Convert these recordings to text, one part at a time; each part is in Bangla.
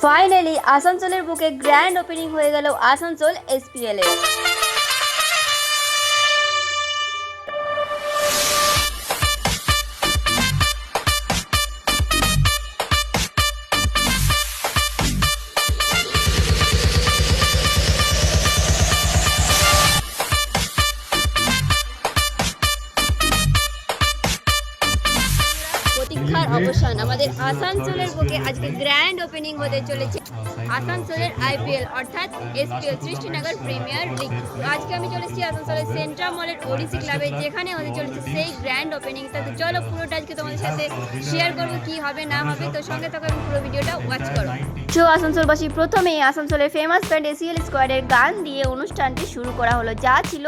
ফাইনালি আসানসোলের বুকে গ্র্যান্ড ওপেনিং হয়ে গেল আসানসোল এসপিএল এর। প্রতীক্ষার অবসান, আমাদের আসানসোলের বুকে আজকে গ্র্যান্ড ওপেনিং হতে চলেছে আসানসোলের আইপিএল অর্থাৎ এসপিএল সৃষ্টিনগর প্রিমিয়ার লিগ। আজকে আমি চলেছি আসানসোলের সেন্ট্রাল মলের ওডিসি ক্লাবে, যেখানে হতে চলেছে সেই গ্র্যান্ড ওপেনিং। তো চলো পুরোটা আজকে তোমাদের সাথে শেয়ার করবো কি হবে না হবে, তো সঙ্গে থাকো এবং পুরো ভিডিওটা ওয়াচ করো। তো আসানসোলবাসী প্রথমেই আসানসোলের ফেমাস ব্যান্ড এসিএল স্কোয়াডের গান দিয়ে অনুষ্ঠানটি শুরু করা হলো, যা ছিল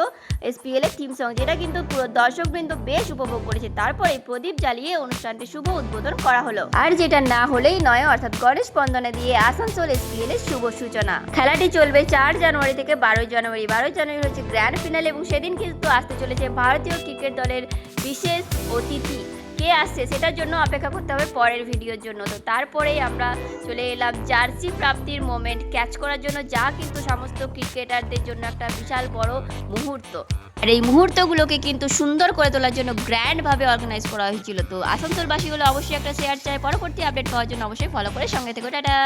এসপিএল এর থিম সং, যেটা কিন্তু পুরো দর্শকবৃন্দ বেশ উপভোগ করেছে। তারপরে প্রদীপ জ্বালিয়ে অনুষ্ঠানটি শুভ উদ্বোধন করা হলো, আর যেটা না হলেই নয়, অর্থাৎ গণেশ বন্দনা দিয়ে আসানসোল এসপিএল এর শুভ সূচনা। খেলাটি চলবে 4 জানুয়ারি থেকে 12 জানুয়ারি। 12 জানুয়ারি হচ্ছে গ্র্যান্ড ফিনাল, এবং সেদিন কিন্তু আসতে চলেছে ভারতীয় ক্রিকেট দলের বিশেষ অতিথি। কে আসছে সেটার জন্য অপেক্ষা করতে হবে পরের ভিডিওর জন্য। তো তারপরেই আমরা চলে এলাম জার্সি প্রাপ্তির মোমেন্ট ক্যাচ করার জন্য, যা কিন্তু সমস্ত ক্রিকেটারদের জন্য একটা বিশাল বড় মুহূর্ত। আর এই মুহূর্তগুলোকে কিন্তু সুন্দর করে তোলার জন্য গ্র্যান্ডভাবে অর্গানাইজ করা হয়েছিল। তো আসানসোলবাসী হলো অবশ্যই একটা শেয়ার চাই, পরবর্তী আপডেট পাওয়ার জন্য অবশ্যই ফলো করে সঙ্গে থেকে। টাটা।